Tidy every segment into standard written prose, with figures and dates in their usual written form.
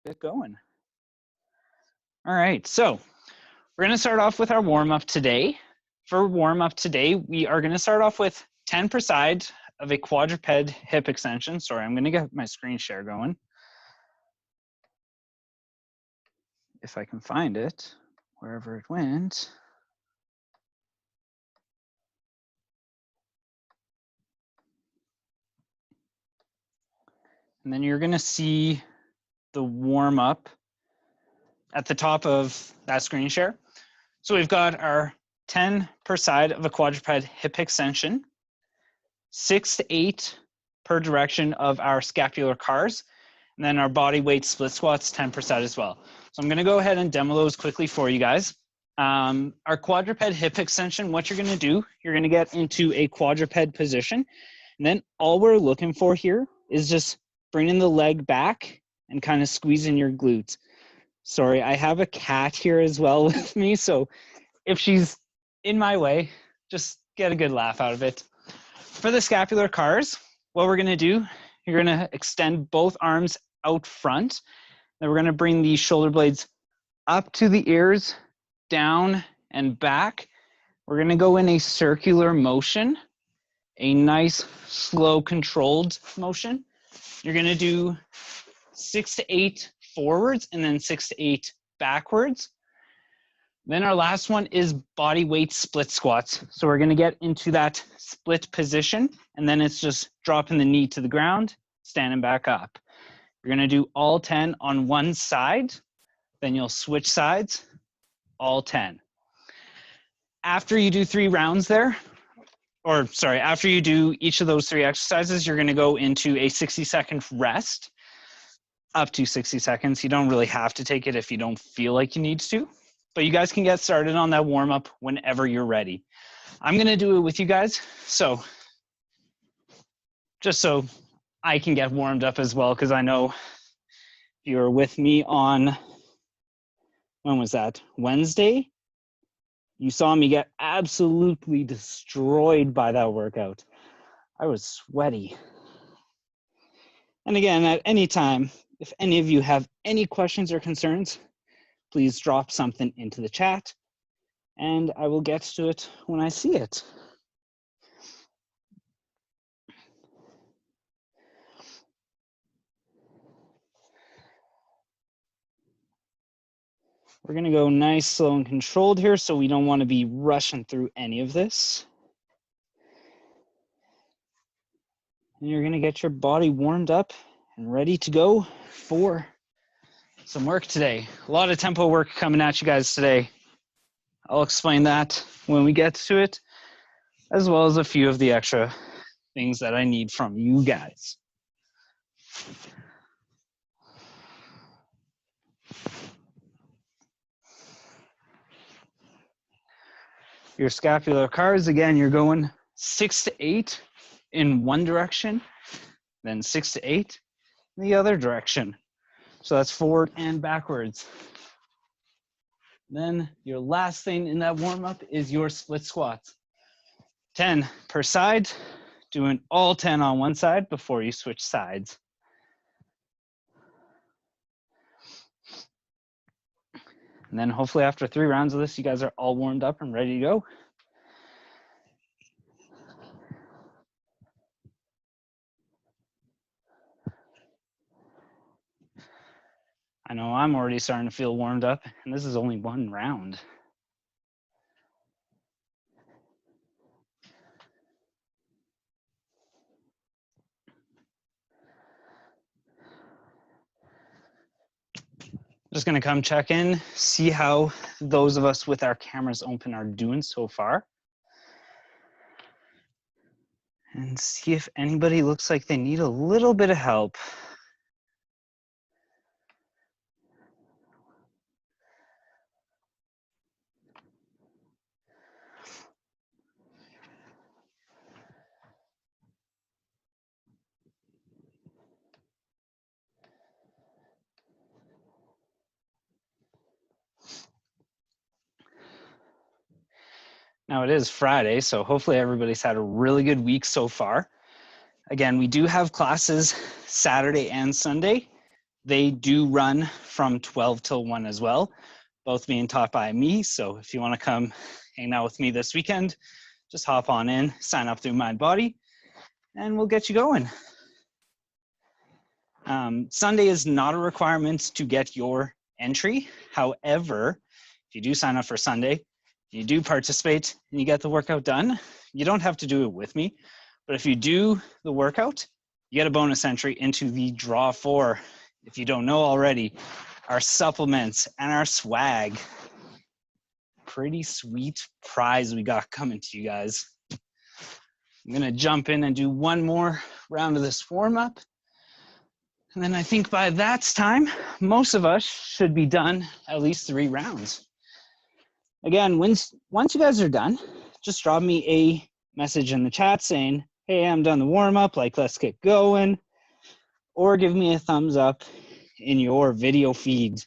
get going. All right, so we're going to start off with our warm-up today. For warm-up today, we are going to start off with 10 per side of a quadruped hip extension. Sorry, I'm going to get my screen share going. If I can find it, wherever it went. And then you're going to see the warm-up at the top of that screen share. So we've got our 10 per side of a quadruped hip extension, 6 to 8 per direction of our scapular cars, and then our body weight split squats, 10 per side as well. So I'm gonna go ahead and demo those quickly for you guys. Our quadruped hip extension, what you're gonna do, you're gonna get into a quadruped position, and then all we're looking for here is just bringing the leg back and kind of squeezing your glutes. Sorry, I have a cat here as well with me, so if she's in my way, just get a good laugh out of it. For the scapular cars, what we're gonna do, you're gonna extend both arms out front. Then we're gonna bring the shoulder blades up to the ears, down and back. We're gonna go in a circular motion, a nice, slow, controlled motion. You're gonna do 6 to 8 forwards and then 6 to 8 backwards. Then our last one is body weight split squats. So we're gonna get into that split position, and then it's just dropping the knee to the ground, standing back up. You're gonna do all 10 on one side, then you'll switch sides, all 10. After you do 3 rounds there, or sorry, after you do each of those 3 exercises, you're gonna go into a 60-second rest, up to 60 seconds. You don't really have to take it if you don't feel like you need to, but you guys can get started on that warm-up whenever you're ready. I'm gonna do it with you guys, so just so I can get warmed up as well, because I know if you were with me on, when was that? Wednesday? You saw me get absolutely destroyed by that workout. I was sweaty. And again, at any time, if any of you have any questions or concerns, please drop something into the chat and I will get to it when I see it. We're gonna go nice, slow, and controlled here, so we don't wanna be rushing through any of this. And you're gonna get your body warmed up and ready to go for some work today. A lot of tempo work coming at you guys today. I'll explain that when we get to it, as well as a few of the extra things that I need from you guys. Your scapular cars, again, you're going 6 to 8 in one direction, then 6 to 8 in the other direction. So that's forward and backwards. Then your last thing in that warm-up is your split squats. 10 per side, doing all 10 on one side before you switch sides. And then hopefully after 3 rounds of this, you guys are all warmed up and ready to go. I know I'm already starting to feel warmed up, and this is only 1 round. Just gonna come check in, see how those of us with our cameras open are doing so far. And see if anybody looks like they need a little bit of help. Now it is Friday, so hopefully everybody's had a really good week so far. Again, we do have classes Saturday and Sunday. They do run from 12 till 1 as well, both being taught by me. So if you want to come hang out with me this weekend, just hop on in, sign up through MindBody, and we'll get you going. Sunday is not a requirement to get your entry. However, if you do sign up for Sunday, you do participate and you get the workout done, you don't have to do it with me. But if you do the workout, you get a bonus entry into the draw for, if you don't know already, our supplements and our swag. Pretty sweet prize we got coming to you guys. I'm gonna jump in and do one more round of this warm up. And then I think by that time, most of us should be done at least 3 rounds. Again, once you guys are done, just drop me a message in the chat saying, hey, I'm done the warm up, like let's get going. Or give me a thumbs up in your video feed.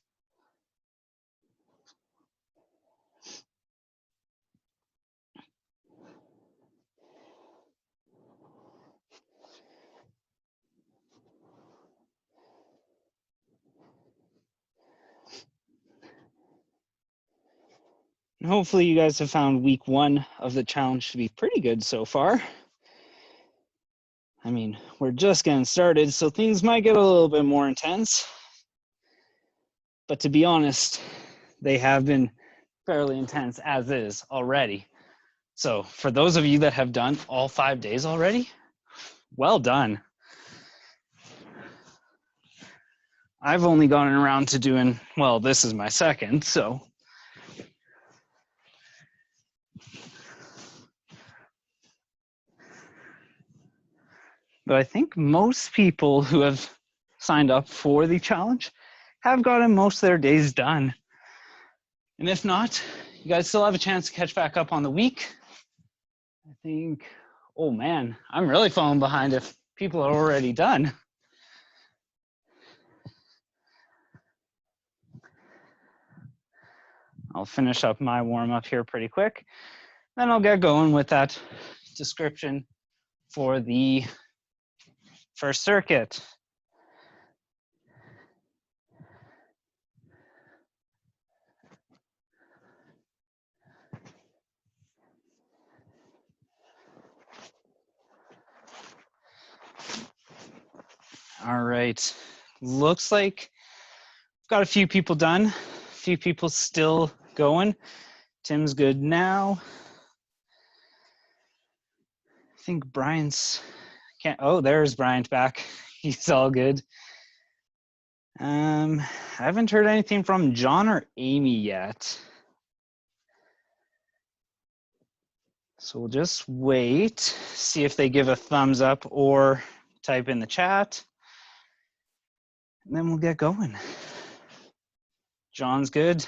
And hopefully you guys have found week 1 of the challenge to be pretty good so far. I mean, we're just getting started, so things might get a little bit more intense. But to be honest, they have been fairly intense as is already. So for those of you that have done all 5 days already, well done. I've only gotten around to doing, well, this is my second, so. But I think most people who have signed up for the challenge have gotten most of their days done. And if not, you guys still have a chance to catch back up on the week. I think, oh man, I'm really falling behind if people are already done. I'll finish up my warm up here pretty quick. Then I'll get going with that description for the first circuit. All right, looks like I've got a few people done, a few people still going. Tim's good now. I think Brian's, oh, there's Brian back. He's all good. I haven't heard anything from John or Amy yet. So we'll just wait, see if they give a thumbs up or type in the chat. And then we'll get going. John's good.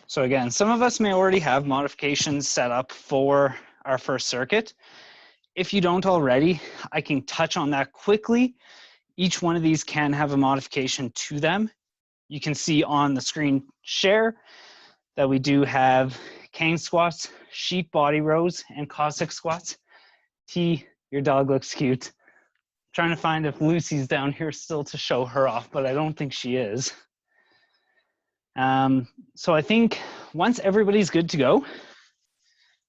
So again, some of us may already have modifications set up for our first circuit. If you don't already, I can touch on that quickly. Each one of these can have a modification to them. You can see on the screen share that we do have Kang Squats, sheet body rows, and Cossack Squats. T, your dog looks cute. I'm trying to find if Lucy's down here still to show her off, but I don't think she is. So I think once everybody's good to go,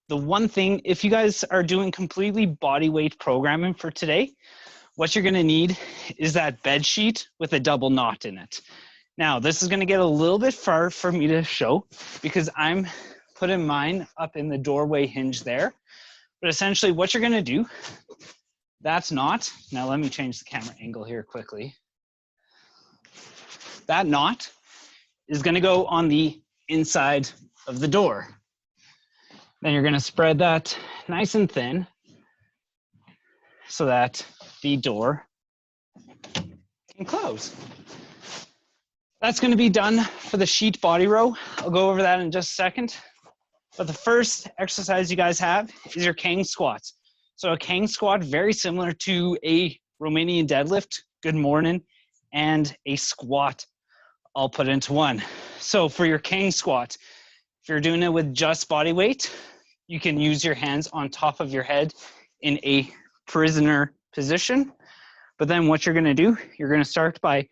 the one thing, if you guys are doing completely body weight programming for today, what you're gonna need is that bed sheet with a double knot in it. Now, this is gonna get a little bit far for me to show because I'm putting mine up in the doorway hinge there. But essentially what you're gonna do, that's knot. Now let me change the camera angle here quickly. That knot is gonna go on the inside of the door. Then you're gonna spread that nice and thin so that the door can close. That's gonna be done for the sheet body row. I'll go over that in just a second. But the first exercise you guys have is your Kang squats. So a Kang squat, very similar to a Romanian deadlift, good morning, and a squat all put into one. So for your Kang squat, if you're doing it with just body weight, you can use your hands on top of your head in a prisoner position. But then what you're gonna do, you're gonna start by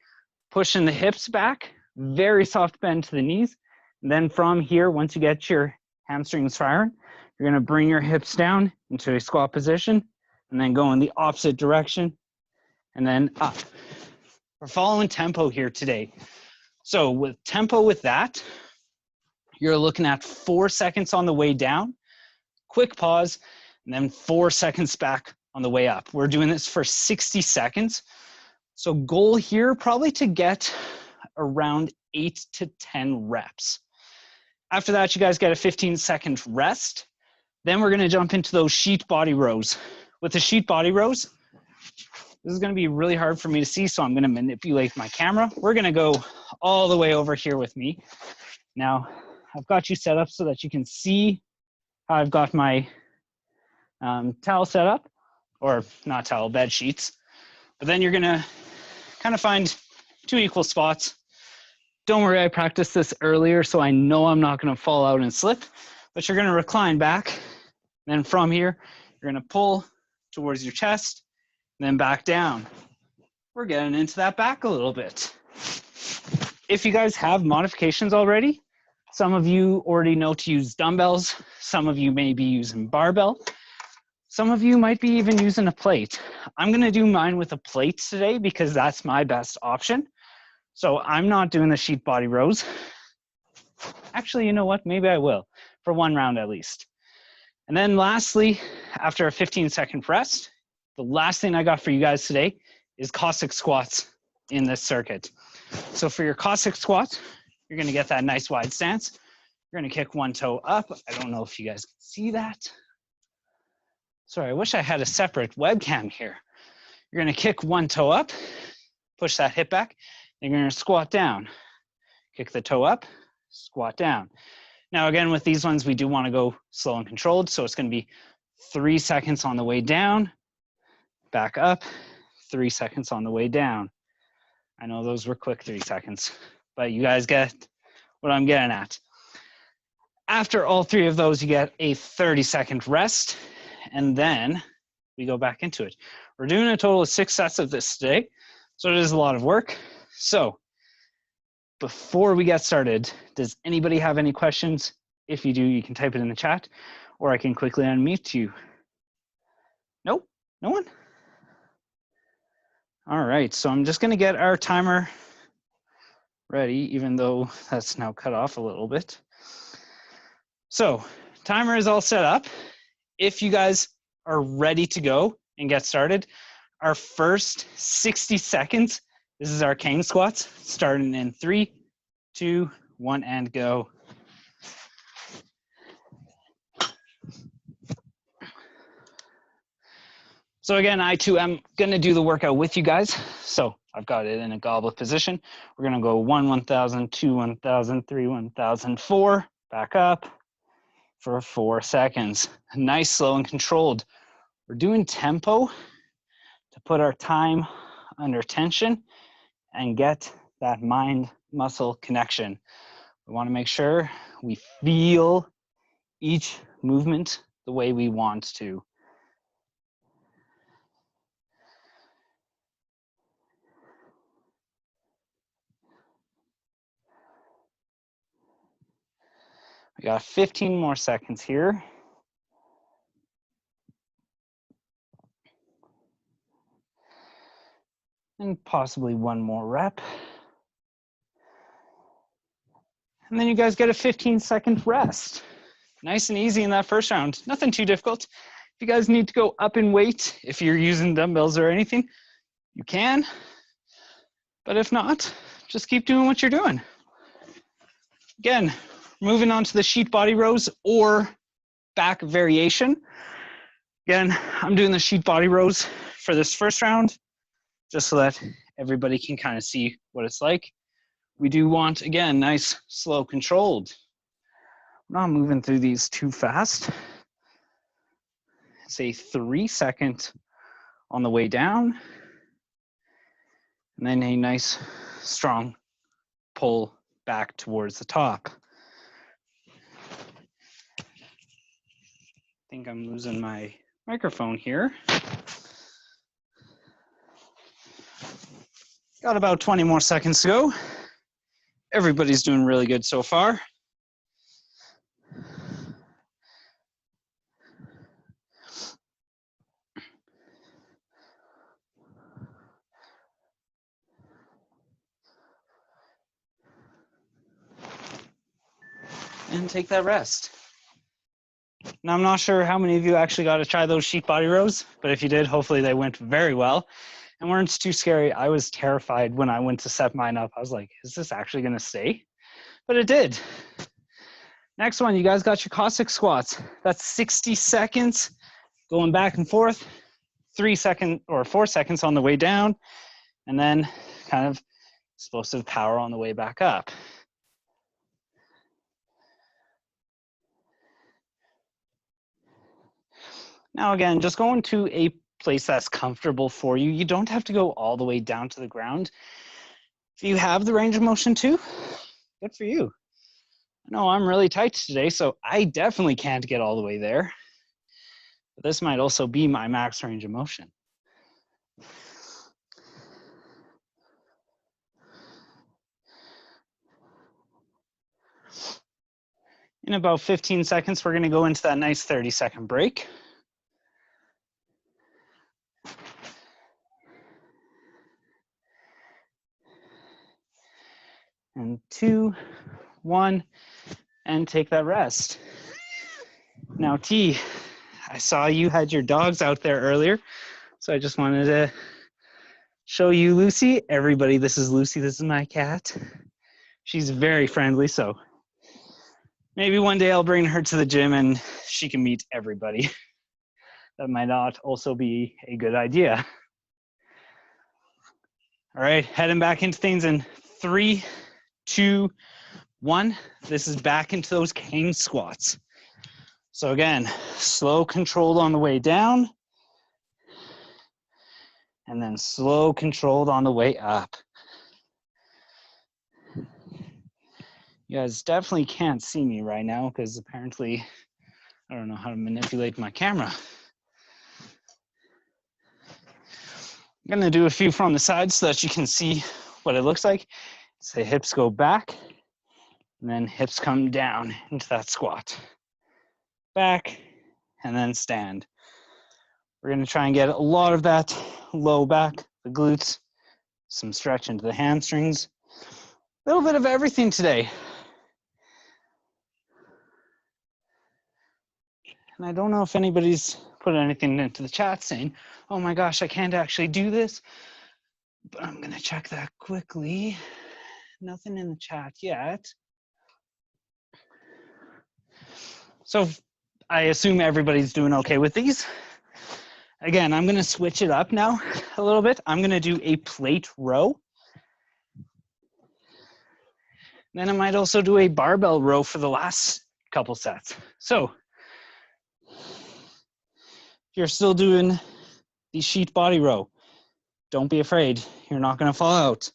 pushing the hips back, very soft bend to the knees. And then from here, once you get your hamstrings firing, you're gonna bring your hips down into a squat position and then go in the opposite direction and then up. We're following tempo here today. So with tempo with that, you're looking at 4 seconds on the way down, quick pause, and then 4 seconds back on the way up. We're doing this for 60 seconds. So goal here, probably to get around 8 to 10 reps. After that, you guys get a 15-second rest. Then we're gonna jump into those sheet body rows. With the sheet body rows, this is gonna be really hard for me to see, so I'm gonna manipulate my camera. We're gonna go all the way over here with me. Now, I've got you set up so that you can see how I've got my towel set up, or not towel, bed sheets. But then you're gonna kind of find 2 equal spots. Don't worry, I practiced this earlier, so I know I'm not gonna fall out and slip, but you're gonna recline back. Then from here, you're gonna pull towards your chest, and then back down. We're getting into that back a little bit. If you guys have modifications already, some of you already know to use dumbbells, some of you may be using barbell, some of you might be even using a plate. I'm gonna do mine with a plate today because that's my best option. So I'm not doing the sheet body rows. Actually, you know what? Maybe I will, for 1 round at least. And then lastly, after a 15-second rest, the last thing I got for you guys today is Cossack Squats in this circuit. So for your Cossack Squat, you're gonna get that nice wide stance. You're gonna kick 1 toe up. I don't know if you guys can see that. Sorry, I wish I had a separate webcam here. You're gonna kick 1 toe up, push that hip back, and you're gonna squat down. Kick the toe up, squat down. Now again, with these ones, we do wanna go slow and controlled, so it's gonna be 3 seconds on the way down, back up, 3 seconds on the way down. I know those were quick 3 seconds, but you guys get what I'm getting at. After all 3 of those, you get a 30-second rest, and then we go back into it. We're doing a total of 6 sets of this today, so it is a lot of work. So before we get started, does anybody have any questions? If you do, you can type it in the chat, or I can quickly unmute you. Nope, no one? All right, so I'm just gonna get our timer ready, even though that's now cut off a little bit. So timer is all set up. If you guys are ready to go and get started, our first 60 seconds, this is our Kang squats, starting in 3, 2, 1, and go. So again, I too am gonna do the workout with you guys. So I've got it in a goblet position. We're gonna go 1, 1,000, 2, 1,000, 3, 1,000, 4, back up for 4 seconds. Nice, slow, and controlled. We're doing tempo to put our time under tension and get that mind-muscle connection. We wanna make sure we feel each movement the way we want to. We got 15 more seconds here. And possibly 1 more rep. And then you guys get a 15-second rest. Nice and easy in that first round. Nothing too difficult. If you guys need to go up in weight, if you're using dumbbells or anything, you can. But if not, just keep doing what you're doing. Again, moving on to the sheet body rows or back variation. Again, I'm doing the sheet body rows for this first round, just so that everybody can kind of see what it's like. We do want, again, nice, slow, controlled. I'm not moving through these too fast. It's a 3-second on the way down, and then a nice, strong pull back towards the top. I think I'm losing my microphone here. Got about 20 more seconds to go. Everybody's doing really good so far. And take that rest. Now, I'm not sure how many of you actually got to try those sheet body rows, but if you did, hopefully they went very well and weren't too scary. I was terrified when I went to set mine up. I was like, is this actually going to stay? But it did. Next one, you guys got your Cossack Squats. That's 60 seconds going back and forth, 4 seconds on the way down, and then kind of explosive power on the way back up. Now again, just going to a place that's comfortable for you. You don't have to go all the way down to the ground. If you have the range of motion too, good for you. I know I'm really tight today, so I definitely can't get all the way there. But this might also be my max range of motion. In about 15 seconds, we're going to go into that nice 30-second break. And 2, 1, and take that rest. Now, T, I saw you had your dogs out there earlier, so I just wanted to show you Lucy. Everybody, this is Lucy. This is my cat. She's very friendly, so maybe one day I'll bring her to the gym and she can meet everybody. That might not also be a good idea. All right, heading back into things in 3, 2, 1. This is back into those Kang Squats. So again, slow, controlled on the way down, and then slow, controlled on the way up. You guys definitely can't see me right now because apparently I don't know how to manipulate my camera. I'm gonna do a few from the side so that you can see what it looks like. So the hips go back, and then hips come down into that squat. Back, and then stand. We're gonna try and get a lot of that low back, the glutes, some stretch into the hamstrings. A little bit of everything today. And I don't know if anybody's put anything into the chat saying, oh my gosh, I can't actually do this. But I'm gonna check that quickly. Nothing in the chat yet. So I assume everybody's doing okay with these. Again, I'm gonna switch it up now a little bit. I'm gonna do a plate row. Then I might also do a barbell row for the last couple sets. So if you're still doing the sheet body row, don't be afraid. You're not gonna fall out.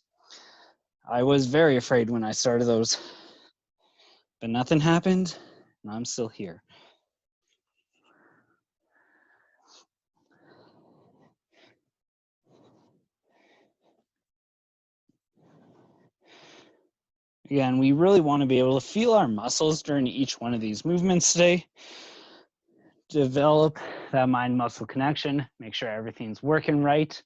I was very afraid when I started those, but nothing happened and I'm still here. Again, we really want to be able to feel our muscles during each one of these movements today. Develop that mind-muscle connection, make sure everything's working right.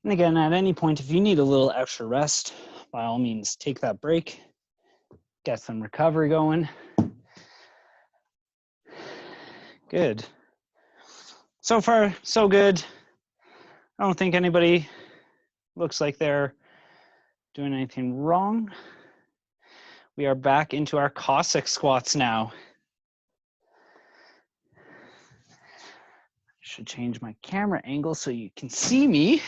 And again, at any point, if you need a little extra rest, by all means, take that break, get some recovery going. Good. So far, so good. I don't think anybody looks like they're doing anything wrong. We are back into our Cossack Squats now. Should change my camera angle so you can see me.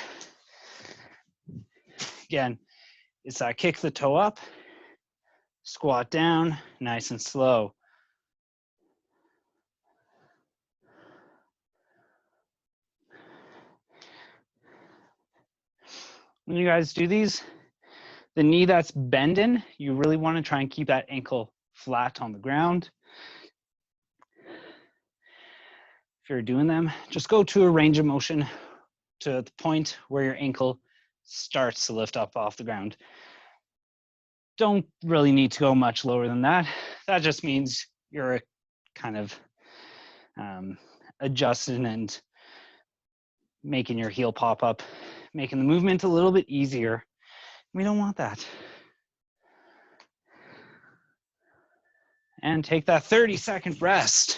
Again, It's that kick the toe up, squat down, nice and slow. When you guys do these, the knee that's bending, you really want to try and keep that ankle flat on the ground. If you're doing them, just go to a range of motion to the point where your ankle starts to lift up off the ground. Don't really need to go much lower than that. That just means you're kind of adjusting and making your heel pop up, making the movement a little bit easier. We don't want that. And take that 30-second rest.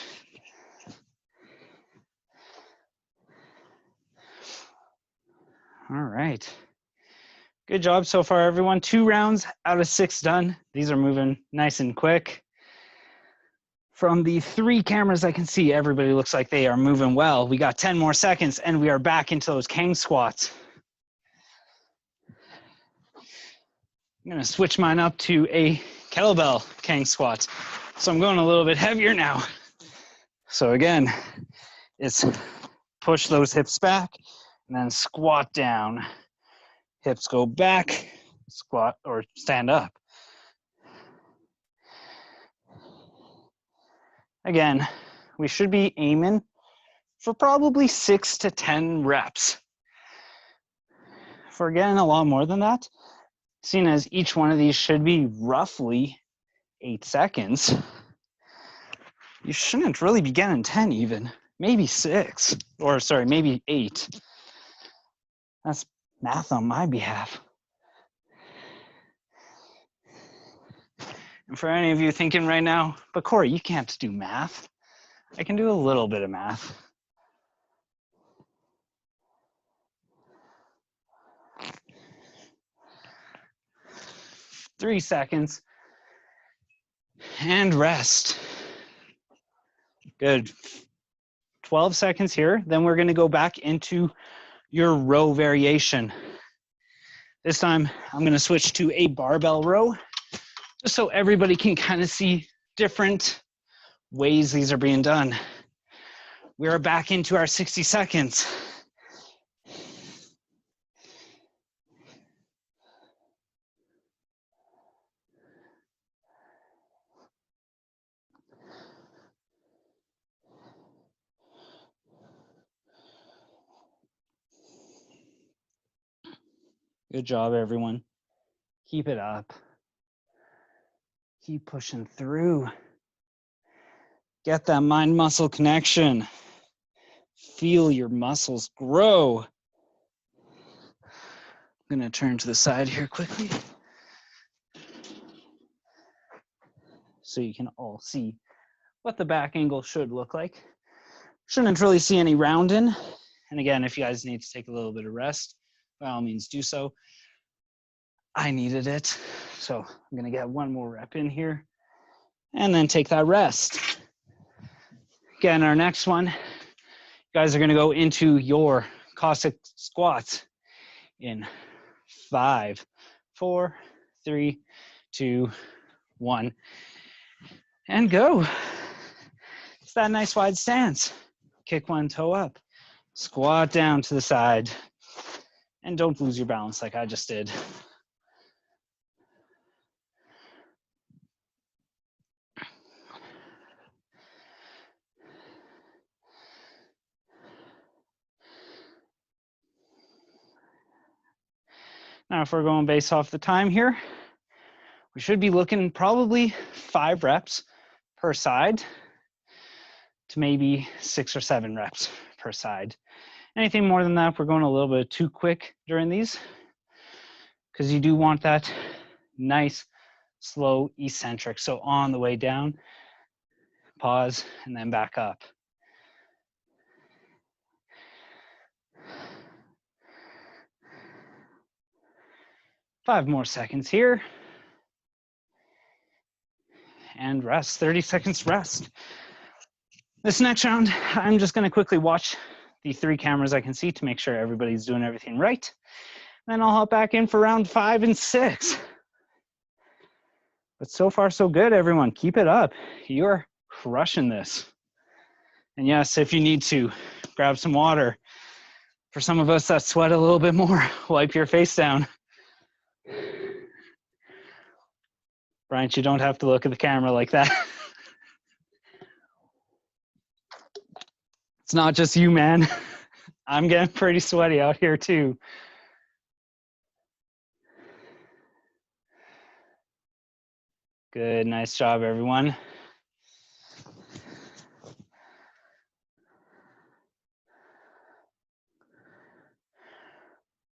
All right. Good job so far, everyone. 2 rounds out of 6 done. These are moving nice and quick. From the 3 cameras I can see, everybody looks like they are moving well. We got 10 more seconds and we are back into those Kang squats. I'm gonna switch mine up to a kettlebell Kang squat. So I'm going a little bit heavier now. So again, it's push those hips back and then squat down. Hips go back, squat or stand up. Again, we should be aiming for probably 6 to 10 reps. If we're getting a lot more than that, seeing as each one of these should be roughly 8 seconds, you shouldn't really be getting 10 even, maybe 6, or sorry, maybe 8. That's math on my behalf. And for any of you thinking right now, but Corey, you can't do math. I can do a little bit of math. Three seconds and rest. Good. 12 seconds here. Then we're going to go back into your row variation. This time I'm going to switch to a barbell row, just so everybody can kind of see different ways these are being done. We are back into our 60 seconds. Good job, everyone. Keep it up. Keep pushing through. Get that mind-muscle connection. Feel your muscles grow. I'm gonna turn to the side here quickly so you can all see what the back angle should look like. Shouldn't really see any rounding. And again, if you guys need to take a little bit of rest, by all means do so. I needed it, so I'm gonna get one more rep in here and then take that rest. Again, our next one, you guys are gonna go into your Cossack Squats in 5, 4, 3, 2, 1, and go. It's that nice wide stance. Kick one toe up, squat down to the side, and don't lose your balance like I just did. Now, if we're going based off the time here, we should be looking probably 5 reps per side to maybe 6 or 7 reps per side. Anything more than that, we're going a little bit too quick during these because you do want that nice, slow, eccentric. So on the way down, pause, and then back up. Five more seconds here. And rest, 30 seconds rest. This next round, I'm just gonna quickly watch the 3 cameras I can see to make sure everybody's doing everything right. Then I'll hop back in for round 5 and 6. But so far, so good, everyone. Keep it up. You're crushing this. And yes, if you need to, grab some water. For some of us that sweat a little bit more, wipe your face down. Bryant, you don't have to look at the camera like that. It's not just you, man. I'm getting pretty sweaty out here too. Good, nice job, everyone.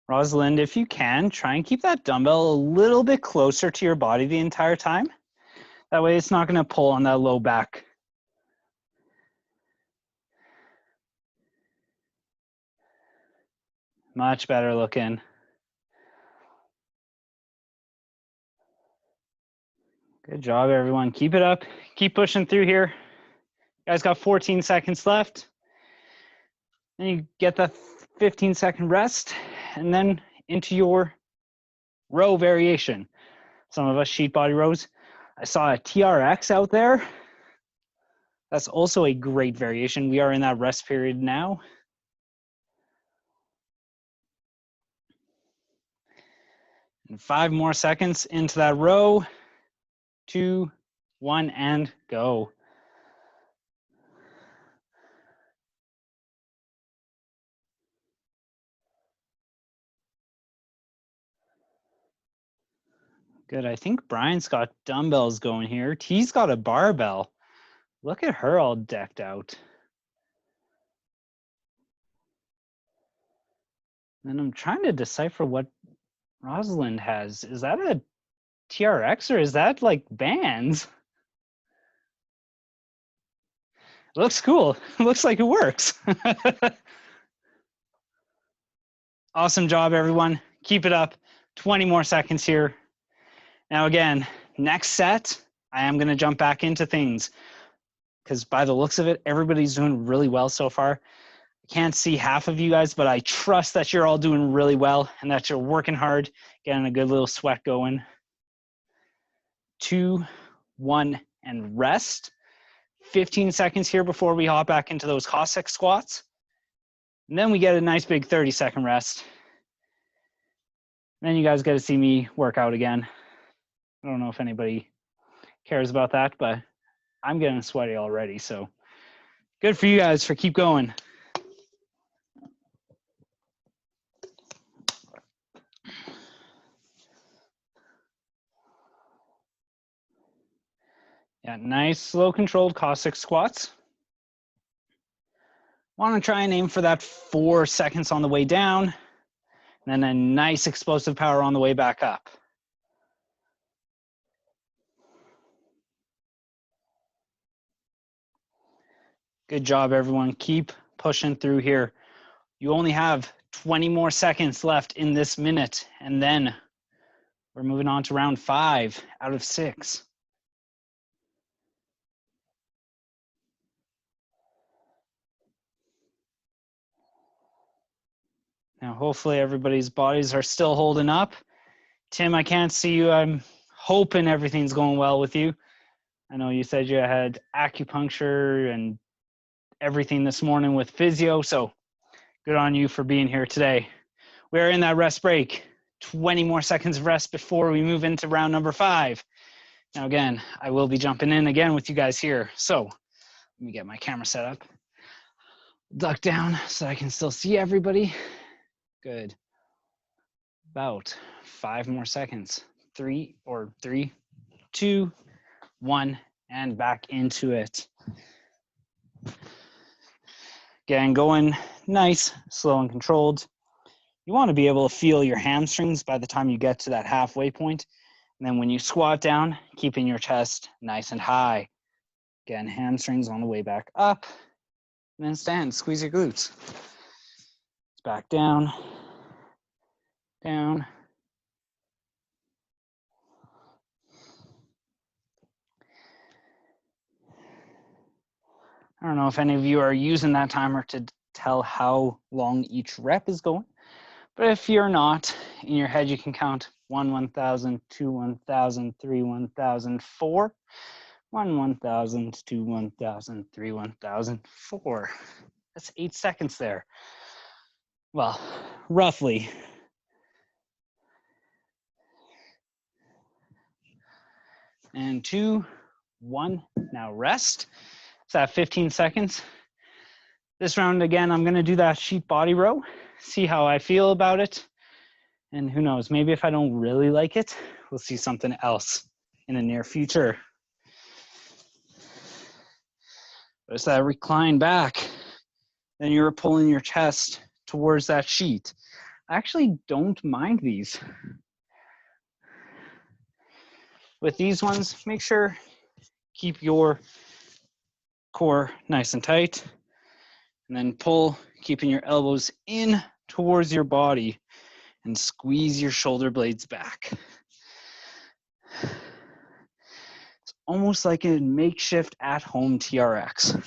Rosalind, if you can, try and keep that dumbbell a little bit closer to your body the entire time. That way it's not going to pull on that low back. Much better looking. Good job, everyone. Keep it up. Keep pushing through here. You guys got 14 seconds left. Then you get the 15-second rest, and then into your row variation. Some of us sheet body rows. I saw a TRX out there. That's also a great variation. We are in that rest period now. And 5 more seconds into that row. 2, 1, and go. Good. I think Brian's got dumbbells going here. T's got a barbell. Look at her all decked out. And I'm trying to decipher what Rosalind has. Is that a TRX or is that like bands? It looks cool. It looks like it works. Awesome job, everyone. Keep it up. 20 more seconds here. Now again, next set, I am going to jump back into things because by the looks of it, everybody's doing really well so far. I can't see half of you guys, but I trust that you're all doing really well and that you're working hard, getting a good little sweat going. 2, 1, and rest. 15 seconds here before we hop back into those Cossack squats. And then we get a nice big 30-second rest. And then you guys get to see me work out again. I don't know if anybody cares about that, but I'm getting sweaty already, so good for you guys for keep going. Yeah, nice, slow controlled Caustic squats. Want to try and aim for that 4 seconds on the way down, and then a nice explosive power on the way back up. Good job, everyone. Keep pushing through here. You only have 20 more seconds left in this minute, and then we're moving on to round 5 out of 6. Now, hopefully everybody's bodies are still holding up. Tim, I can't see you. I'm hoping everything's going well with you. I know you said you had acupuncture and everything this morning with physio, so good on you for being here today. We're in that rest break. 20 more seconds of rest before we move into round number 5. Now again, I will be jumping in again with you guys here. So let me get my camera set up. Duck down so I can still see everybody. Good. About 5 more seconds. 3, 2, 1, and back into it. Again, going nice, slow and controlled. You want to be able to feel your hamstrings by the time you get to that halfway point. And then when you squat down, keeping your chest nice and high. Again, hamstrings on the way back up. And then stand, squeeze your glutes. Back down, down. I don't know if any of you are using that timer to tell how long each rep is going, but if you're not, in your head, you can count 1, 1,000, 2, 1,000, 3, 1,000, 4. 1, 1,000, 2, 1,000, 3, 1,000, 4. That's 8 seconds there. Well, roughly. And 2, 1, now rest. So at 15 seconds. This round, again, I'm gonna do that sheet body row, see how I feel about it. And who knows, maybe if I don't really like it, we'll see something else in the near future. There's that recline back. Then you're pulling your chest towards that sheet. I actually don't mind these. With these ones, make sure keep your core nice and tight. And then pull, keeping your elbows in towards your body and squeeze your shoulder blades back. It's almost like a makeshift at-home TRX.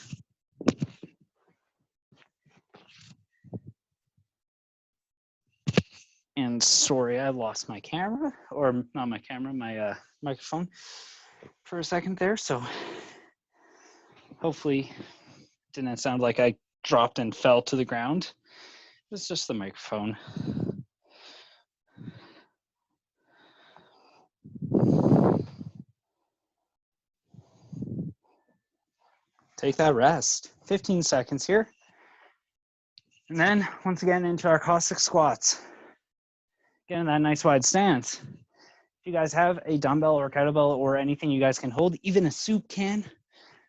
And sorry, I lost my camera, or not my camera, my microphone for a second there. So hopefully it didn't sound like I dropped and fell to the ground. It was just the microphone. Take that rest, 15 seconds here. And then once again into our Caustic Squats. Getting that nice wide stance. If you guys have a dumbbell or kettlebell or anything you guys can hold, even a soup can,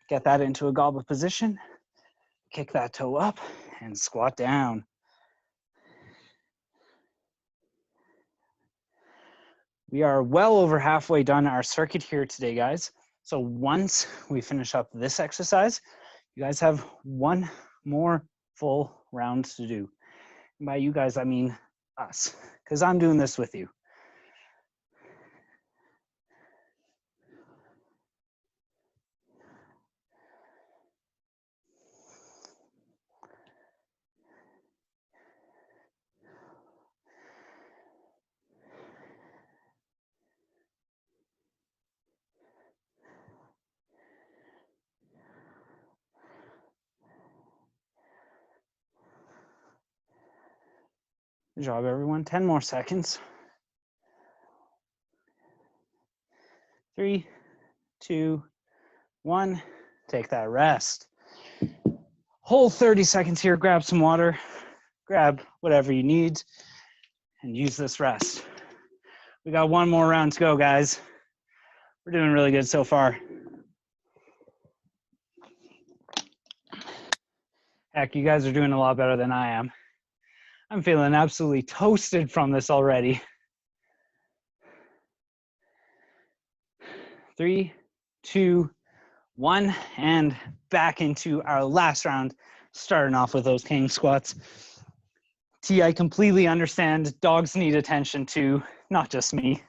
get that into a goblet position, kick that toe up and squat down. We are well over halfway done our circuit here today, guys. So once we finish up this exercise, you guys have one more full round to do. And by you guys, I mean us, because I'm doing this with you. Good job, everyone. 10 more seconds. 3, 2, 1. Take that rest. Hold 30 seconds here. Grab some water. Grab whatever you need and use this rest. We got one more round to go, guys. We're doing really good so far. Heck, you guys are doing a lot better than I am. I'm feeling absolutely toasted from this already. 3, 2, 1, and back into our last round, starting off with those Kang Squats. T, I completely understand dogs need attention too, not just me.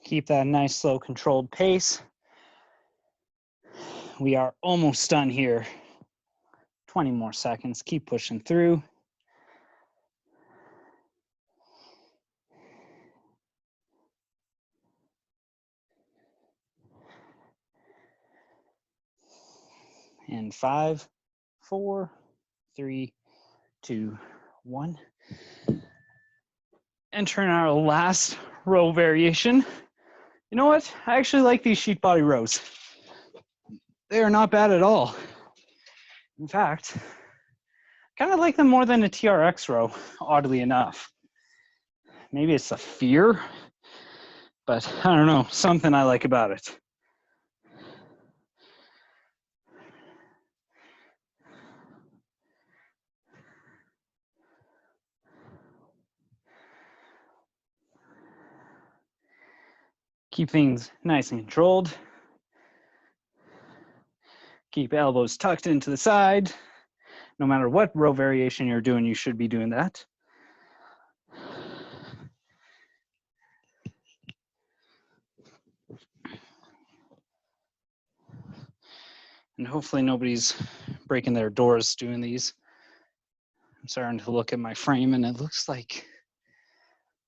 Keep that nice, slow, controlled pace. We are almost done here. 20 more seconds. Keep pushing through. And 5, 4, 3, 2, 1. Entering our last row variation. You know what? I actually like these sheet body rows. They are not bad at all. In fact, I kind of like them more than a TRX row, oddly enough. Maybe it's a fear, but I don't know, something I like about it. Keep things nice and controlled. Keep elbows tucked into the side. No matter what row variation you're doing, you should be doing that. And hopefully nobody's breaking their doors doing these. I'm starting to look at my frame and it looks like,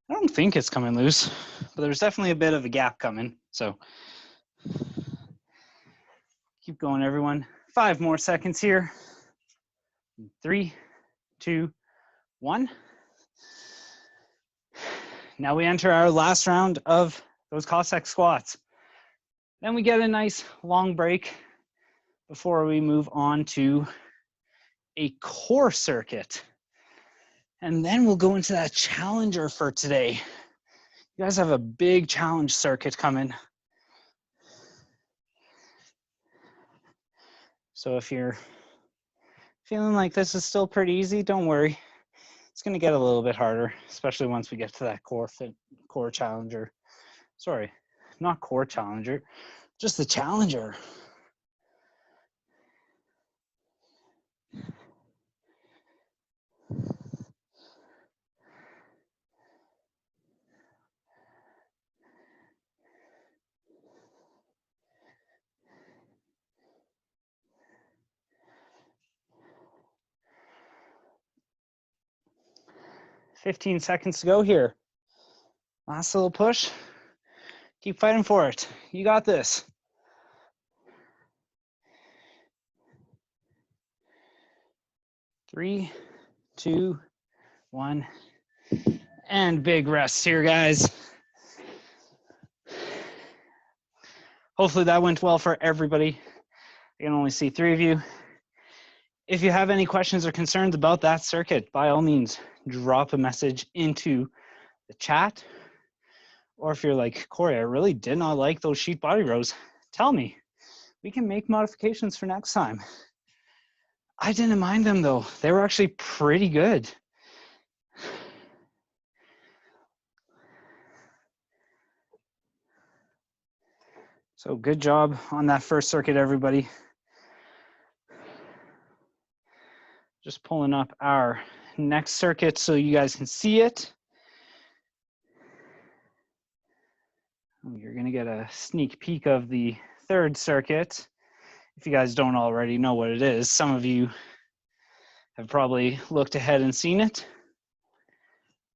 I don't think it's coming loose, but there's definitely a bit of a gap coming. So keep going, everyone. 5 more seconds here. 3, 2, 1. Now we enter our last round of those Cossack squats. Then we get a nice long break before we move on to a core circuit. And then we'll go into that challenger for today. You guys have a big challenge circuit coming. So if you're feeling like this is still pretty easy, don't worry. It's gonna get a little bit harder, especially once we get to that core challenger. Sorry, not core challenger, just the challenger. "15 seconds to go here. Last little push. Keep fighting for it. You got this. Three, 2, 1. And big rest here, guys. Hopefully that went well for everybody. I can only see 3 of you. If you have any questions or concerns about that circuit, by all means, drop a message into the chat. Or if you're like, Corey, I really did not like those sheet body rows, tell me. We can make modifications for next time. I didn't mind them though. They were actually pretty good. So good job on that first circuit, everybody. Just pulling up our next circuit so you guys can see it. You're gonna get a sneak peek of the third circuit. If you guys don't already know what it is, some of you have probably looked ahead and seen it.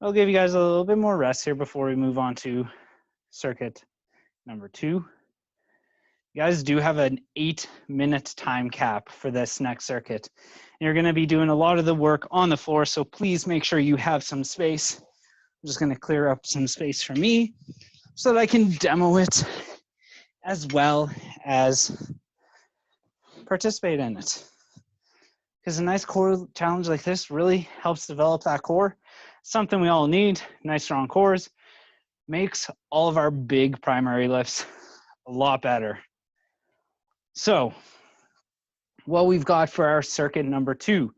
I'll give you guys a little bit more rest here before we move on to circuit number 2. You guys do have an 8-minute time cap for this next circuit. You're gonna be doing a lot of the work on the floor, so please make sure you have some space. I'm just gonna clear up some space for me so that I can demo it as well as participate in it. Because a nice core challenge like this really helps develop that core. Something we all need, nice strong cores, makes all of our big primary lifts a lot better. So what we've got for our circuit number 2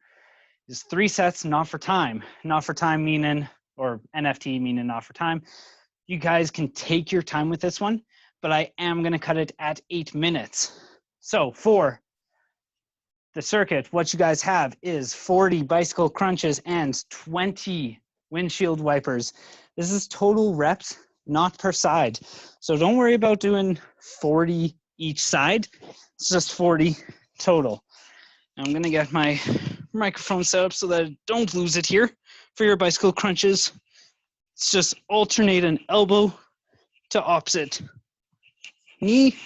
is 3 sets, not for time. Not for time meaning, or NFT meaning not for time. You guys can take your time with this one, but I am gonna cut it at 8 minutes. So for the circuit, what you guys have is 40 bicycle crunches and 20 windshield wipers. This is total reps, not per side. So don't worry about doing 40 each side. It's just 40 total. Now I'm gonna get my microphone set up so that I don't lose it here. For your bicycle crunches, it's just alternate an elbow to opposite knee.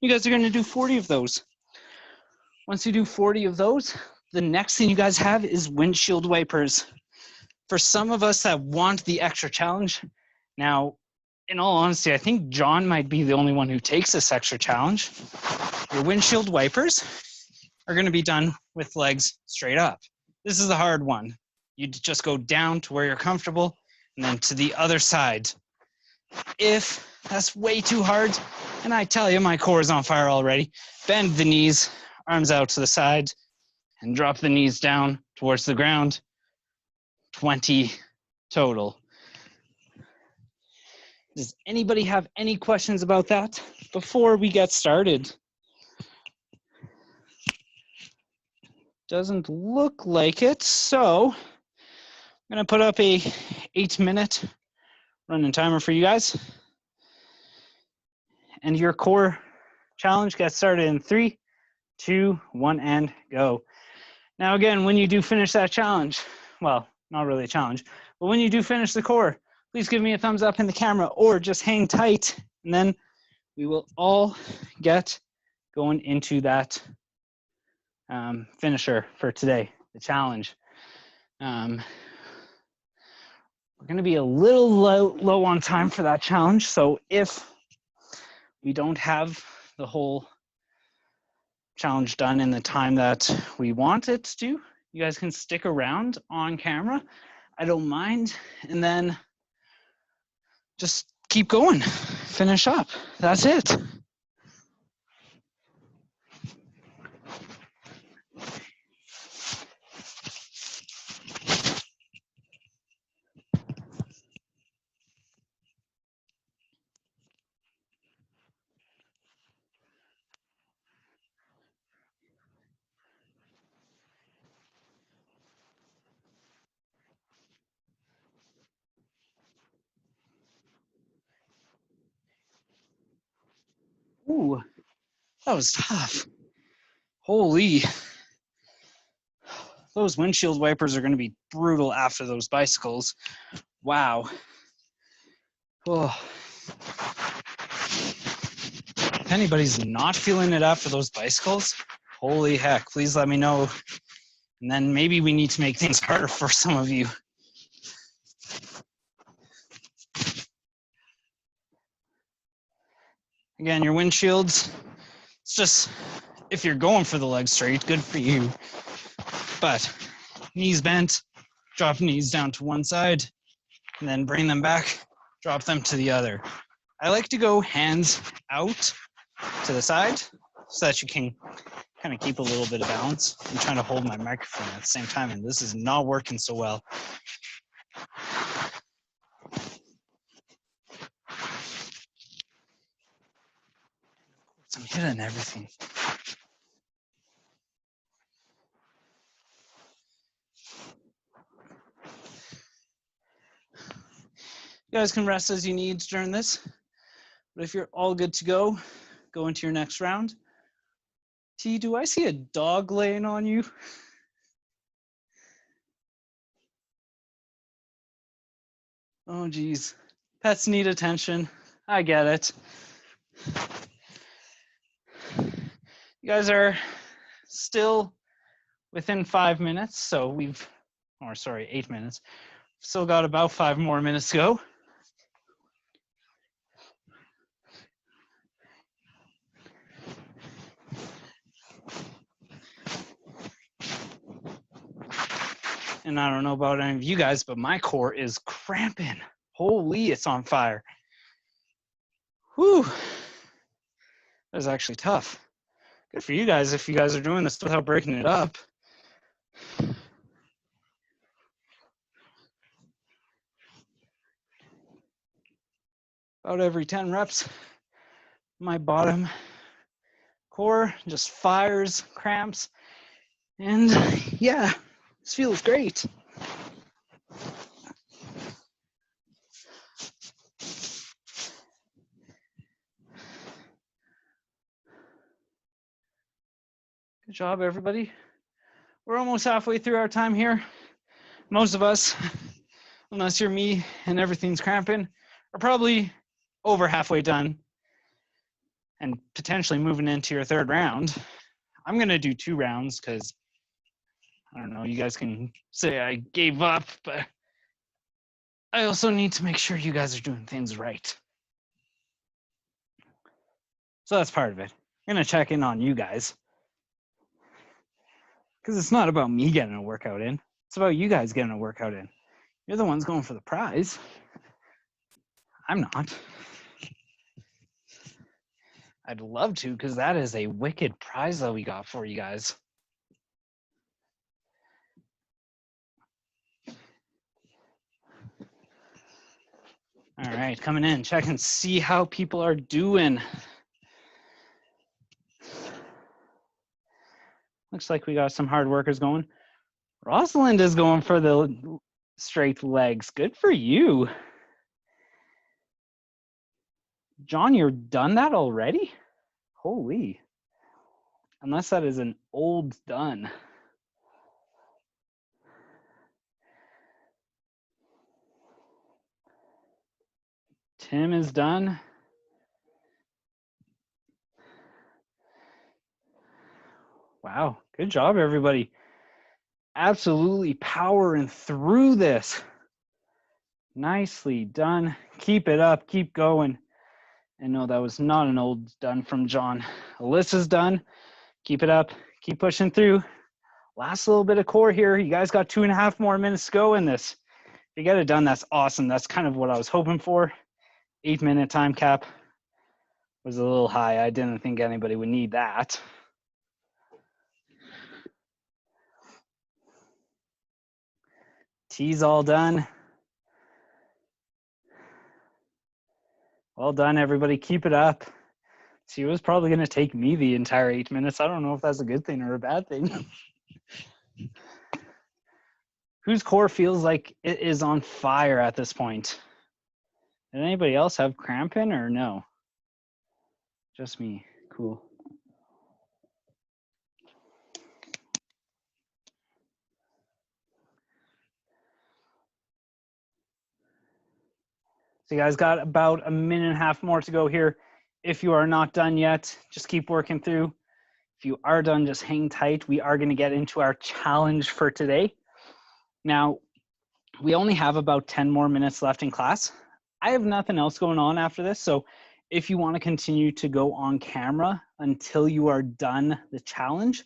You guys are gonna do 40 of those. Once you do 40 of those, the next thing you guys have is windshield wipers. For some of us that want the extra challenge, now, in all honesty, I think John might be the only one who takes this extra challenge. Your windshield wipers are gonna be done with legs straight up. This is the hard one. You just go down to where you're comfortable and then to the other side. If that's way too hard, and I tell you, my core is on fire already, bend the knees, arms out to the side, and drop the knees down towards the ground. 20 total. Does anybody have any questions about that before we get started? Doesn't look like it, so I'm gonna put up a 8-minute running timer for you guys. And your core challenge gets started in 3, 2, 1, and go. Now again, when you do finish that challenge, well, not really a challenge, but when you do finish the core, please give me a thumbs up in the camera or just hang tight, and then we will all get going into that finisher for today, the challenge. We're gonna be a little low on time for that challenge, so if we don't have the whole challenge done in the time that we want it to, you guys can stick around on camera. I don't mind, and then just keep going, finish up. That's it. Ooh, that was tough. Holy. Those windshield wipers are going to be brutal after those bicycles. Wow. Oh. If anybody's not feeling it after those bicycles, holy heck, please let me know. And then maybe we need to make things harder for some of you. Again, your windshields, it's just, if you're going for the leg straight, good for you. But knees bent, drop knees down to one side, and then bring them back, drop them to the other. I like to go hands out to the side so that you can kind of keep a little bit of balance. I'm trying to hold my microphone at the same time, and this is not working so well. I'm hitting everything. You guys can rest as you need during this, but if you're all good to go, go into your next round. T, do I see a dog laying on you? Oh geez, pets need attention. I get it. You guys are still within 5 minutes, so we've, or sorry, 8 minutes. Still got about 5 more minutes to go. And I don't know about any of you guys, but my core is cramping. Holy, it's on fire. Whew. That was actually tough. Good for you guys if you guys are doing this without breaking it up. About every 10 reps, my bottom core just fires, cramps, and yeah, this feels great. Good job, everybody. We're almost halfway through our time here. Most of us, unless you're me and everything's cramping, are probably over halfway done and potentially moving into your third round. I'm gonna do 2 rounds because I don't know, you guys can say I gave up, but I also need to make sure you guys are doing things right. So that's part of it. I'm gonna check in on you guys because it's not about me getting a workout in. It's about you guys getting a workout in. You're the ones going for the prize. I'm not. I'd love to because that is a wicked prize that we got for you guys. All right, coming in, check and see how people are doing. Looks like we got some hard workers going. Rosalind is going for the straight legs. Good for you. John, you're done that already? Holy. Unless that is an old done. Tim is done. Wow, good job, everybody. Absolutely powering through this. Nicely done. Keep it up, keep going. And no, that was not an old done from John. Alyssa's done. Keep it up, keep pushing through. Last little bit of core here. You guys got 2.5 more minutes to go in this. If you get it done, that's awesome. That's kind of what I was hoping for. 8-minute time cap was a little high. I didn't think anybody would need that. T's all done. Well done, everybody. Keep it up. T was probably going to take me the entire 8 minutes. I don't know if that's a good thing or a bad thing. Whose core feels like it is on fire at this point? Did anybody else have cramping or no? Just me. Cool. So you guys got about 1.5 minutes more to go here. If you are not done yet, just keep working through. If you are done, just hang tight. We are going to get into our challenge for today. Now, we only have about 10 more minutes left in class. I have nothing else going on after this, so if you want to continue to go on camera until you are done the challenge,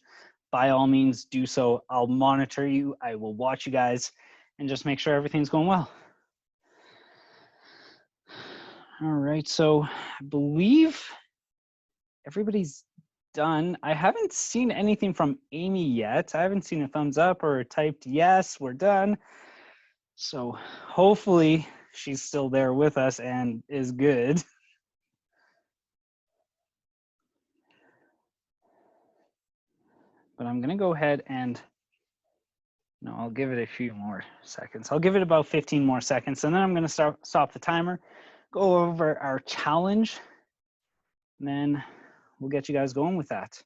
by all means do so. I'll monitor you, I will watch you guys, and just make sure everything's going well. All right, so I believe everybody's done. I haven't seen anything from Amy yet. I haven't seen a thumbs up or typed yes, we're done. So hopefully she's still there with us and is good. But I'm gonna go ahead and, no, I'll give it a few more seconds. I'll give it about 15 more seconds, and then I'm gonna stop the timer, go over our challenge, and then we'll get you guys going with that.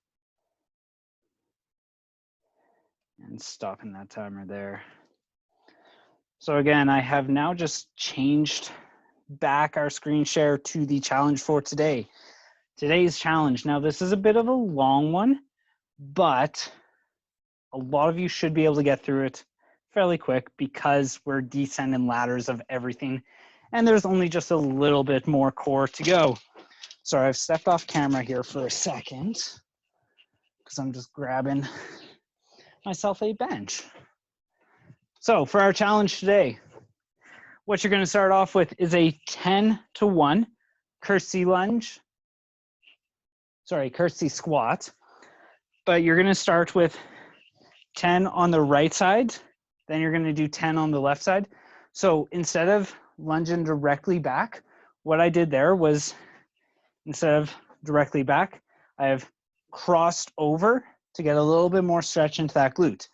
And stopping that timer there. So again, I have now just changed back our screen share to the challenge for today. Today's challenge. Now this is a bit of a long one, but a lot of you should be able to get through it fairly quick because we're descending ladders of everything. And there's only just a little bit more core to go. Sorry, I've stepped off camera here for a second because I'm just grabbing myself a bench. So for our challenge today, what you're going to start off with is a 10-to-1 curtsy squat. But you're going to start with 10 on the right side, then you're going to do 10 on the left side. So instead of lunging directly back, what I did there was, instead of directly back, I have crossed over to get a little bit more stretch into that glute.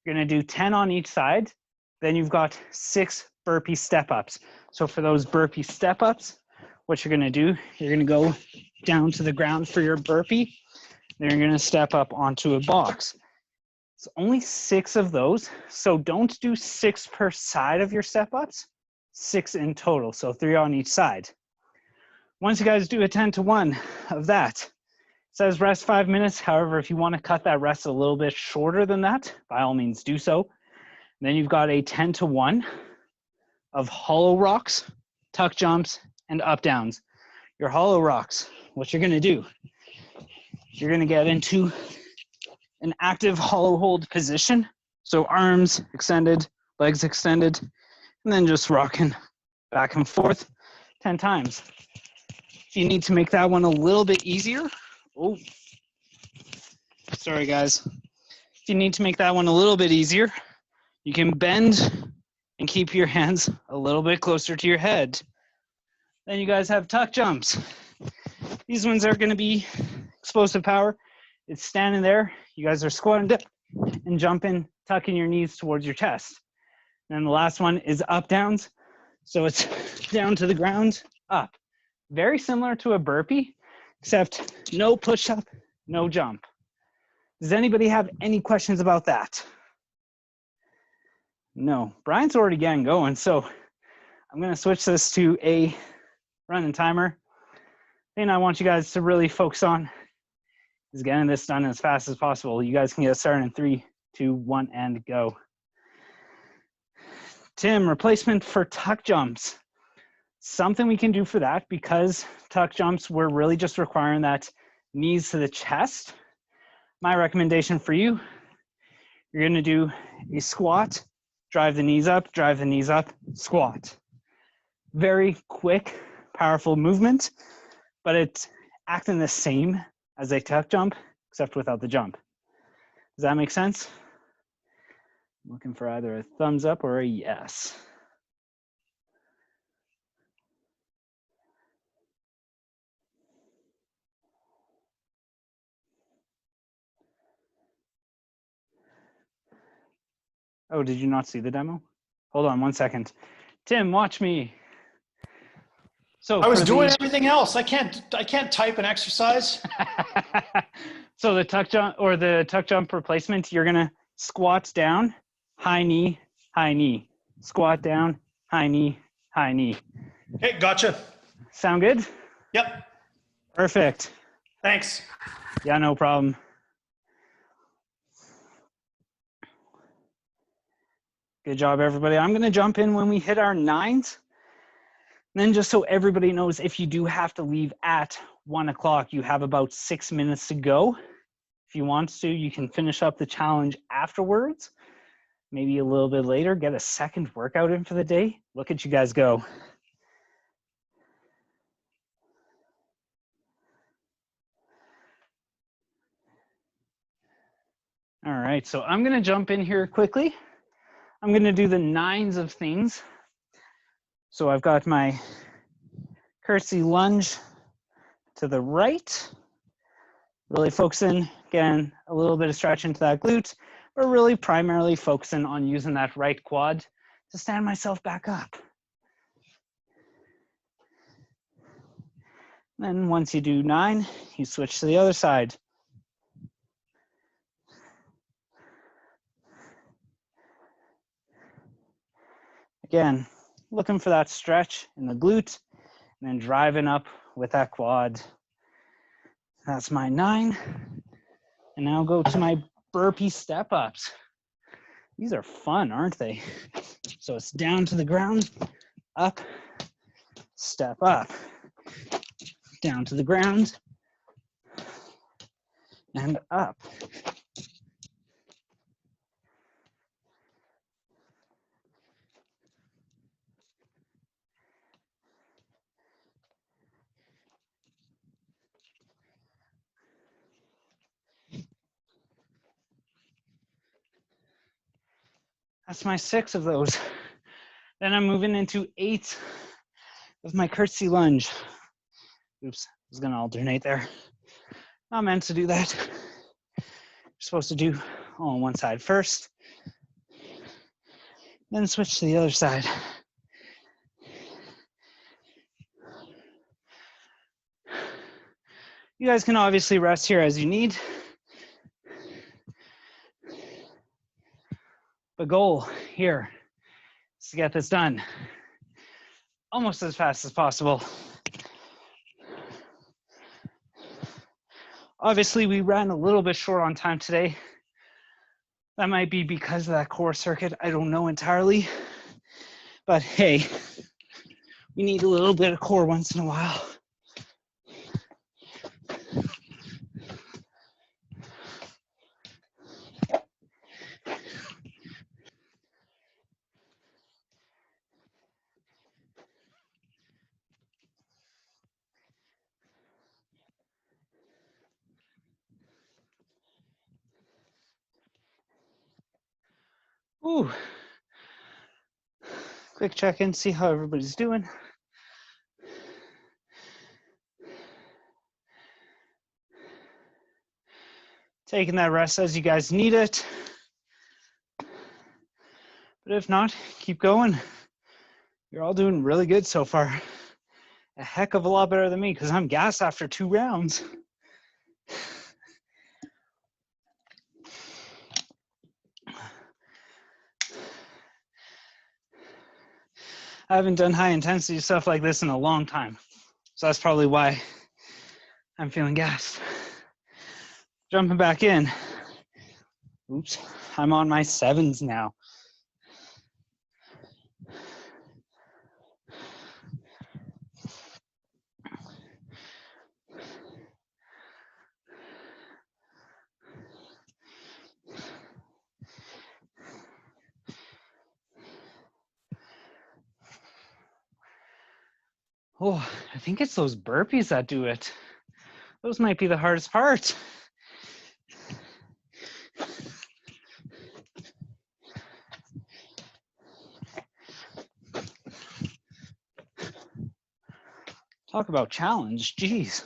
You're going to do 10 on each side. Then you've got 6 burpee step ups. So for those burpee step ups, what you're going to do, you're going to go down to the ground for your burpee. Then you're going to step up onto a box. It's only 6 of those. So don't do 6 per side of your step ups, 6 in total. So 3 on each side. Once you guys do a 10-to-1 of that, it says rest 5 minutes. However, if you want to cut that rest a little bit shorter than that, by all means do so. And then you've got a 10-to-1 of hollow rocks, tuck jumps, and up downs. Your hollow rocks, what you're going to do, you're going to get into an active hollow hold position. So arms extended, legs extended, and then just rocking back and forth 10 times. If you need to make that one a little bit easier, oh, sorry guys. If you need to make that one a little bit easier, you can bend and keep your hands a little bit closer to your head. Then you guys have tuck jumps. These ones are going to be explosive power it's standing there. You guys are squatting dip and jumping, tucking your knees towards your chest. And then the last one is up downs. So it's down to the ground, up. Very similar to a burpee, except no push up, no jump. Does anybody have any questions about that? No. Brian's already getting going, so I'm going to switch this to a running timer. The thing I want you guys to really focus on is getting this done as fast as possible. You guys can get started in 3, 2, 1, and go. Tim, replacement for tuck jumps. Something we can do for that, because tuck jumps, we're really just requiring that knees to the chest. My recommendation for you, you're going to do a squat, drive the knees up, squat. Very quick, powerful movement, but it's acting the same as a tuck jump, except without the jump. Does that make sense? I'm looking for either a thumbs up or a yes. Oh, did you not see the demo? Hold on 1 second. Tim, watch me. So I was doing everything else. I can't type and exercise. So the tuck jump replacement, you're gonna squat down, high knee, squat down, high knee, high knee. Okay, gotcha. Sound good? Yep. Perfect. Thanks. Yeah, no problem. Good job, everybody. I'm gonna jump in when we hit our 9s. And then just so everybody knows, if you do have to leave at 1 o'clock, you have about 6 minutes to go. If you want to, you can finish up the challenge afterwards. Maybe a little bit later, get a second workout in for the day. Look at you guys go. All right, so I'm gonna jump in here quickly. I'm gonna do the 9s of things. So I've got my curtsy lunge to the right. Really focusing, again, a little bit of stretch into that glute, but really primarily focusing on using that right quad to stand myself back up. Then once you do 9, you switch to the other side. Again, looking for that stretch in the glute, and then driving up with that quad. That's my 9. And now go to my burpee step ups. These are fun, aren't they? So it's down to the ground, up, step up, down to the ground, and up. That's my 6 of those. Then I'm moving into 8 of my curtsy lunge. Oops, I was gonna alternate there. Not meant to do that. You're supposed to do all on one side first, then switch to the other side. You guys can obviously rest here as you need. The goal here is to get this done almost as fast as possible. Obviously, we ran a little bit short on time today. That might be because of that core circuit. I don't know entirely. But hey, we need a little bit of core once in a while. Ooh. Quick check-in, see how everybody's doing. taking that rest as you guys need it. But if not, keep going. You're all doing really good so far. A heck of a lot better than me because I'm gassed after 2 rounds. I haven't done high intensity stuff like this in a long time. So that's probably why I'm feeling gassed. Jumping back in. Oops, I'm on my 7s now. Oh, I think it's those burpees that do it. Those might be the hardest part. Talk about challenge, geez.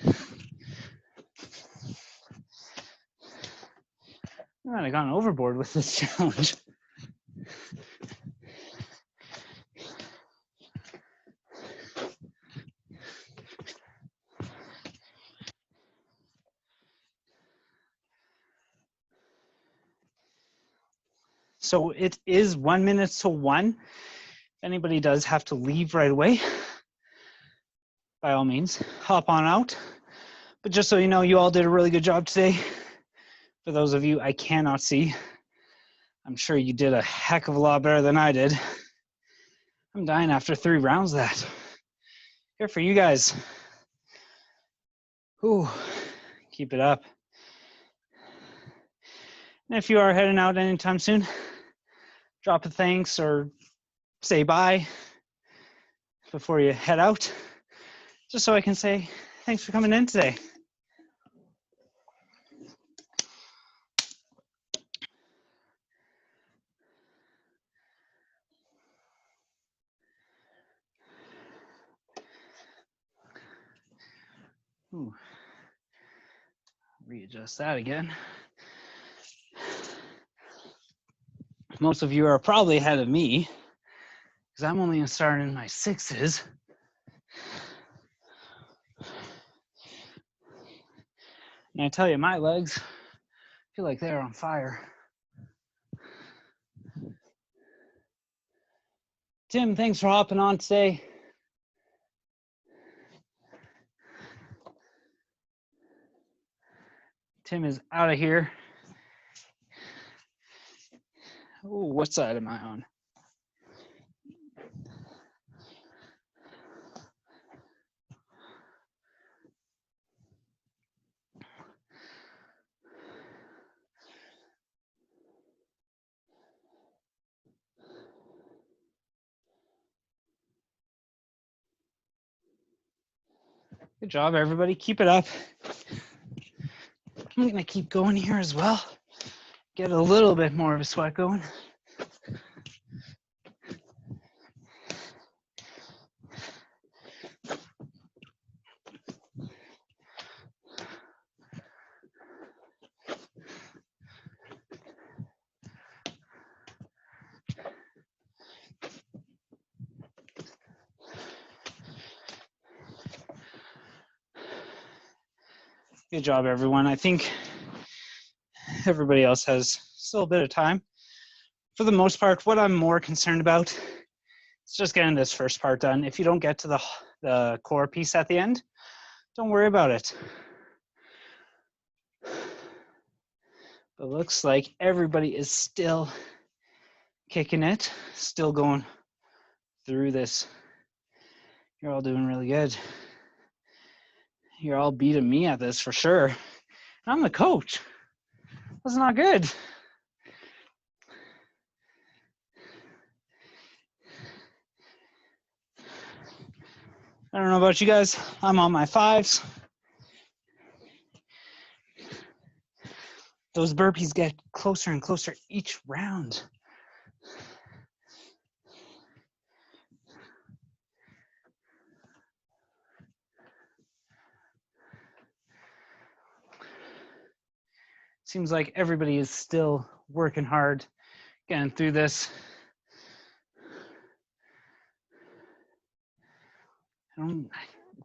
I might have gone overboard with this challenge. So it is 1 minute to 1. If anybody does have to leave right away, by all means, hop on out. But just so you know, you all did a really good job today. For those of you I cannot see, I'm sure you did a heck of a lot better than I did. I'm dying after 3 rounds of that. Here for you guys. Ooh, keep it up. And if you are heading out anytime soon, drop a thanks or say bye before you head out, just so I can say thanks for coming in today. Ooh. Readjust that again. Most of you are probably ahead of me because I'm only starting in my 6s. And I tell you, my legs feel like they're on fire. Tim, thanks for hopping on today. Tim is out of here. Oh, what side am I on? Good job, everybody. Keep it up. I'm gonna keep going here as well. Get a little bit more of a sweat going. Good job, everyone. I think everybody else has still a bit of time. For the most part, what I'm more concerned about is just getting this first part done. If you don't get to the core piece at the end, don't worry about it. But it looks like everybody is still kicking it, still going through this. You're all doing really good. You're all beating me at this for sure. I'm the coach. That's not good. I don't know about you guys. I'm on my 5s. Those burpees get closer and closer each round. Seems like everybody is still working hard, getting through this. I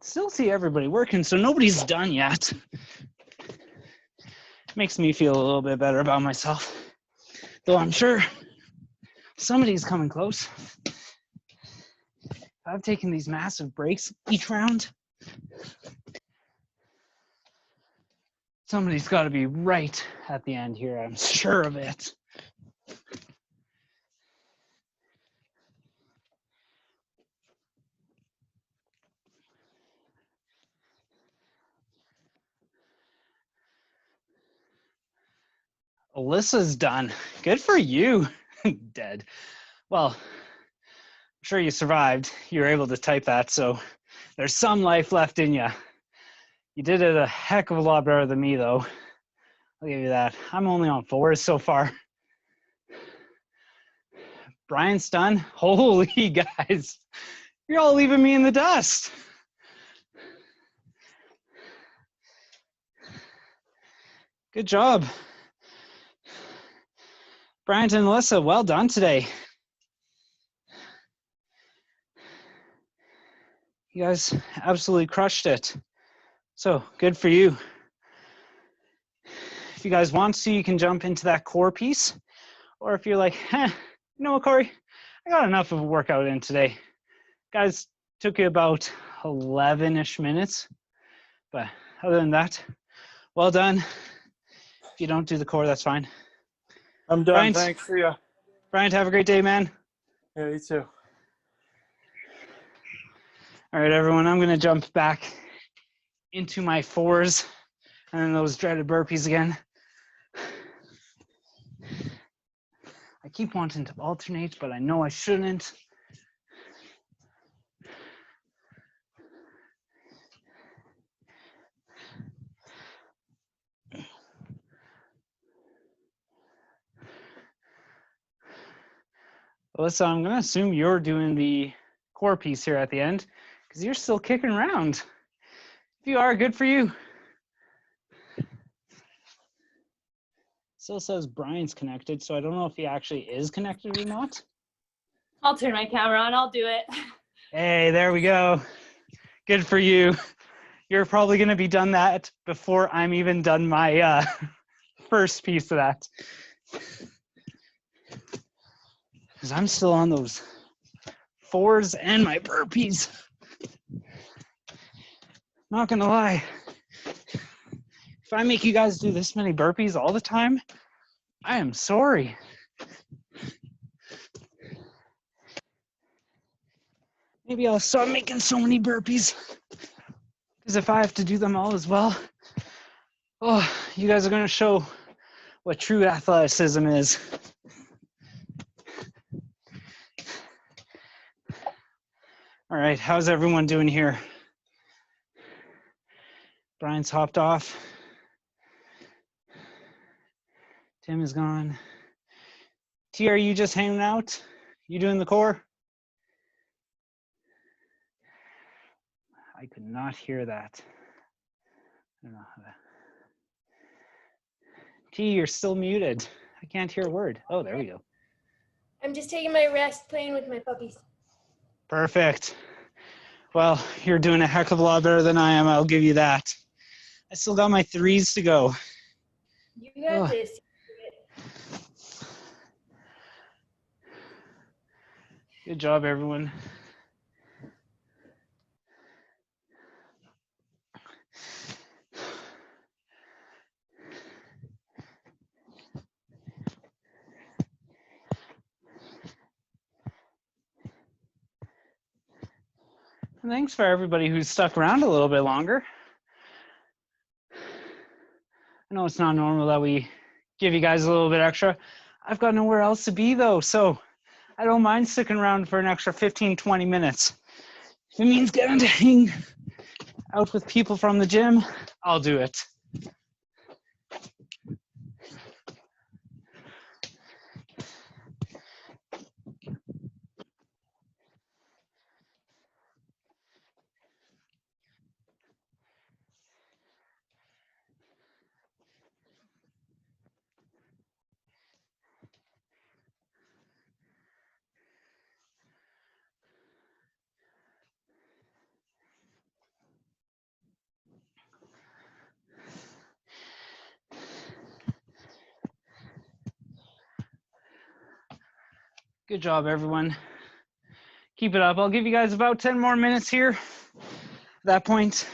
still see everybody working, so nobody's done yet. Makes me feel a little bit better about myself, though I'm sure somebody's coming close. I've taken these massive breaks each round. Somebody's got to be right at the end here, I'm sure of it. Alyssa's done. Good for you. Dead. Well, I'm sure you survived. You were able to type that, so there's some life left in you. You did it a heck of a lot better than me, though. I'll give you that. I'm only on 4s so far. Brian's done. Holy guys, you're all leaving me in the dust. Good job. Brian and Alyssa, well done today. You guys absolutely crushed it. So good for you. If you guys want to, you can jump into that core piece. Or if you're like, you know what, Corey? I got enough of a workout in today. Guys, took you about 11-ish minutes. But other than that, well done. If you don't do the core, that's fine. I'm done. Brian, Thanks. See ya. Brian, have a great day, man. Yeah, you too. All right, everyone, I'm going to jump back into my 4s and then those dreaded burpees again. I keep wanting to alternate, but I know I shouldn't. Alyssa, I'm going to assume you're doing the core piece here at the end because you're still kicking around. If you are, good for you. Still says Brian's connected, so I don't know if he actually is connected or not. I'll turn my camera on. I'll do it. Hey, there we go. Good for you. You're probably going to be done that before I'm even done my first piece of that. Because I'm still on those 4s and my burpees. Not going to lie. If I make you guys do this many burpees all the time, I am sorry. Maybe I'll start making so many burpees. Because if I have to do them all as well, oh, you guys are going to show what true athleticism is. All right, how's everyone doing here? Brian's hopped off. Tim is gone. T, are you just hanging out? You doing the core? I could not hear that. I don't know how to... T, you're still muted. I can't hear a word. Oh, there we go. I'm just taking my rest playing with my puppies. Perfect. Well, you're doing a heck of a lot better than I am. I'll give you that. I still got my 3s to go. You got this. Good job, everyone. And thanks for everybody who's stuck around a little bit longer. I know it's not normal that we give you guys a little bit extra. I've got nowhere else to be though, so I don't mind sticking around for an extra 15, 20 minutes. If it means getting to hang out with people from the gym, I'll do it. Good job, everyone. Keep it up. I'll give you guys about 10 more minutes here. At that point,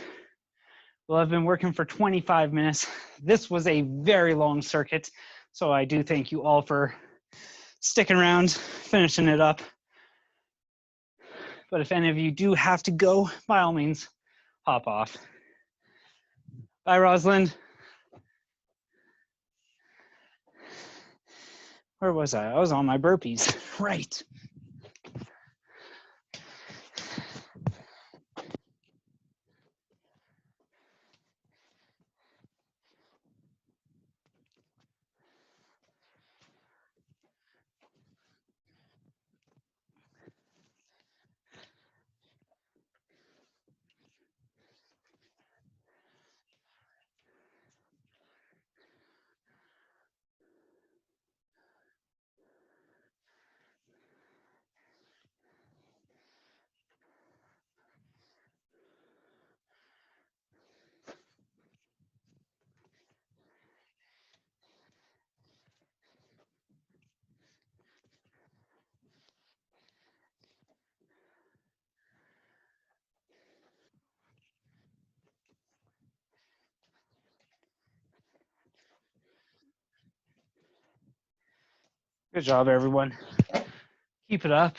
we'll have been working for 25 minutes. This was a very long circuit, so I do thank you all for sticking around, finishing it up. But if any of you do have to go, by all means, hop off. Bye, Rosalind. Where was I? I was on my burpees. Right. Good job, everyone. Keep it up.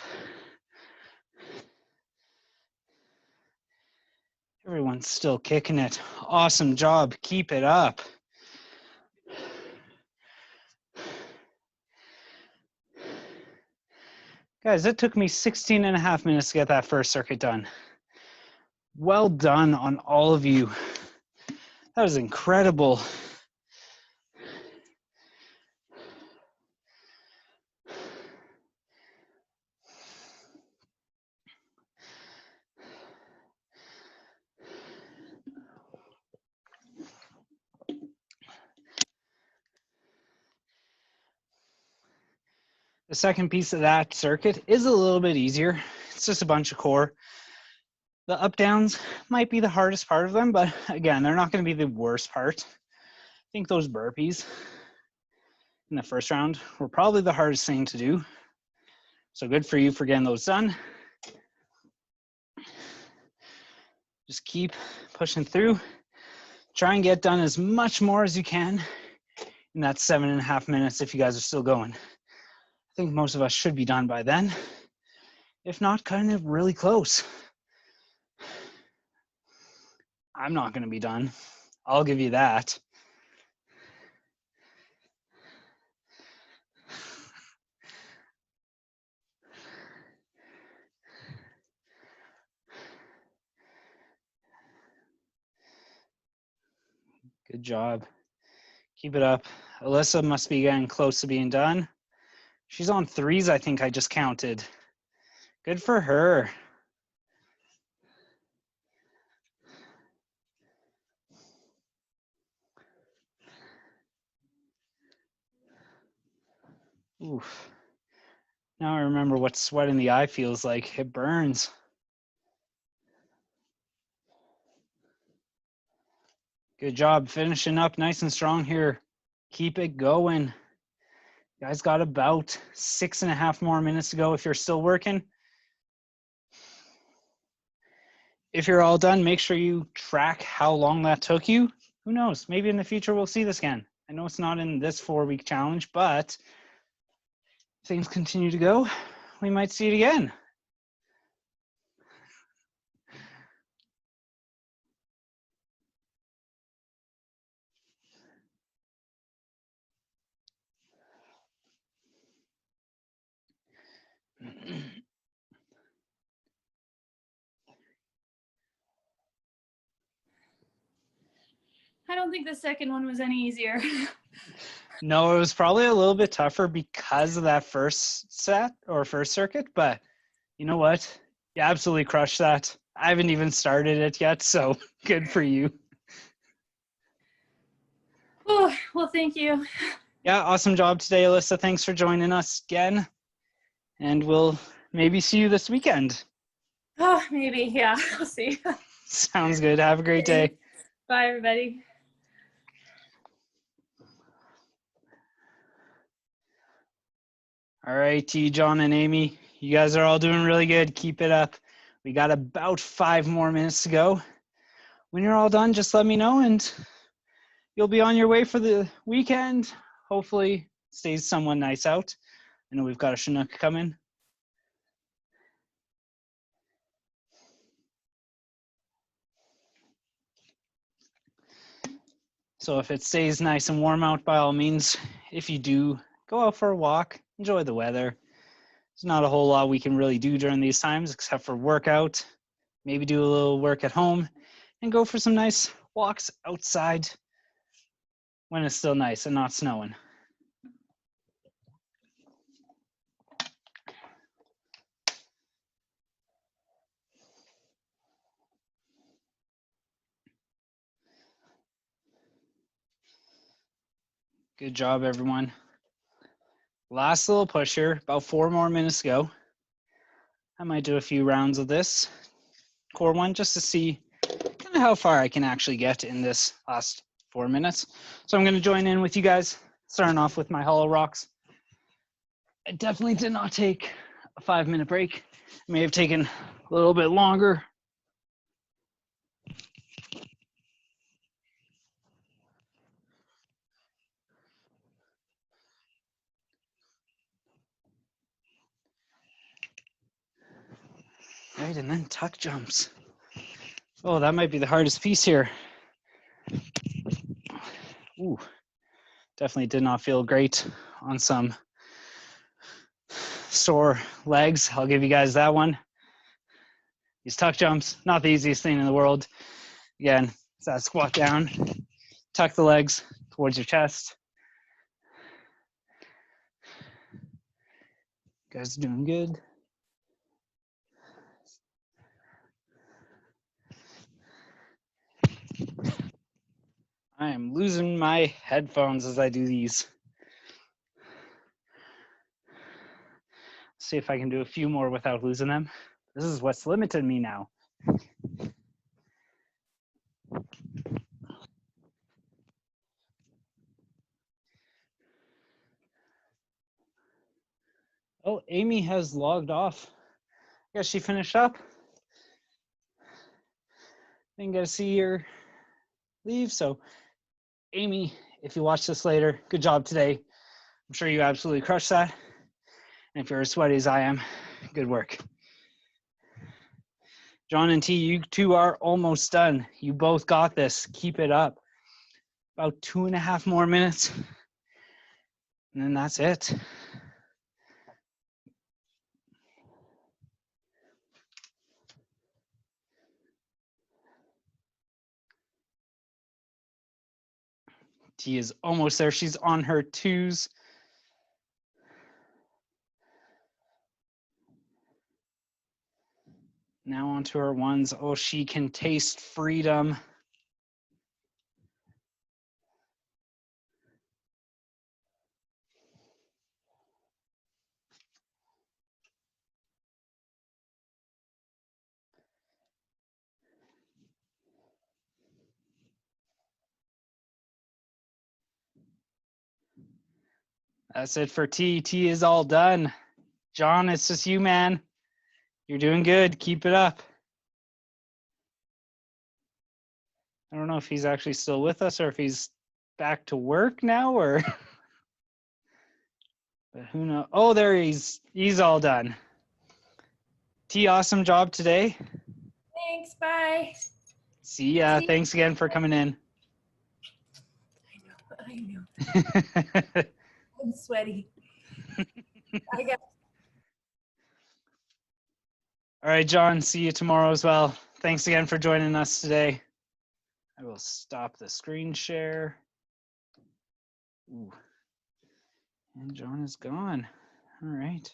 Everyone's still kicking it. Awesome job. Keep it up. Guys, it took me 16 and a half minutes to get that first circuit done. Well done on all of you. That was incredible. The second piece of that circuit is a little bit easier. It's just a bunch of core. The up downs might be the hardest part of them, but again, they're not going to be the worst part. I think those burpees in the first round were probably the hardest thing to do. So good for you for getting those done. Just keep pushing through. Try and get done as much more as you can in that 7.5 minutes if you guys are still going. I think most of us should be done by then. If not, kind of really close. I'm not going to be done. I'll give you that. Good job. Keep it up. Alyssa must be getting close to being done. She's on 3s, I think I just counted. Good for her. Oof. Now I remember what sweat in the eye feels like. It burns. Good job finishing up nice and strong here. Keep it going. You guys got about 6.5 more minutes to go if you're still working. If you're all done, make sure you track how long that took you. Who knows? Maybe in the future we'll see this again. I know it's not in this 4-week challenge, but if things continue to go, we might see it again. I don't think the second one was any easier. No, it was probably a little bit tougher because of that first set or first circuit, but you know what? You absolutely crushed that. I haven't even started it yet, so good for you. Oh, well, thank you. Yeah, awesome job today, Alyssa. Thanks for joining us again. And we'll maybe see you this weekend. Oh, maybe. Yeah, we'll see. Sounds good. Have a great day. Bye, everybody. All right, T, John, and Amy, you guys are all doing really good. Keep it up. We got about 5 more minutes to go. When you're all done, just let me know, and you'll be on your way for the weekend. Hopefully, stays somewhat nice out. I know we've got a Chinook coming. So if it stays nice and warm out, by all means, if you do, go out for a walk, enjoy the weather. There's not a whole lot we can really do during these times except for workout, maybe do a little work at home, and go for some nice walks outside when it's still nice and not snowing. Good job, everyone. Last little push here, about 4 more minutes to go. I might do a few rounds of this core one just to see kind of how far I can actually get in this last 4 minutes. So I'm going to join in with you guys, starting off with my hollow rocks. I definitely did not take a 5-minute break. I may have taken a little bit longer. Right, and then tuck jumps. Oh, that might be the hardest piece here. Ooh, definitely did not feel great on some sore legs. I'll give you guys that one. These tuck jumps, not the easiest thing in the world. Again, it's that squat down, tuck the legs towards your chest. You guys are doing good. I am losing my headphones as I do these. See if I can do a few more without losing them. This is what's limited me now. Oh, Amy has logged off. I guess she finished up. Didn't get to see her leave. So, Amy, if you watch this later, good job today. I'm sure you absolutely crushed that. And if you're as sweaty as I am, good work. John and T, you two are almost done. You both got this. Keep it up. About 2.5 more minutes. And then that's it. T is almost there. She's on her 2s. Now onto her 1s. Oh, she can taste freedom. That's it for T. T is all done. John, it's just you, man. You're doing good. Keep it up. I don't know if he's actually still with us or if he's back to work now or but who knows? Oh, there he's all done. T, awesome job today. Thanks. Bye. See ya. Thanks again for coming in. I know. I'm sweaty. I got. All right, John, see you tomorrow as well. Thanks again for joining us today. I will stop the screen share. Ooh. And John is gone. All right.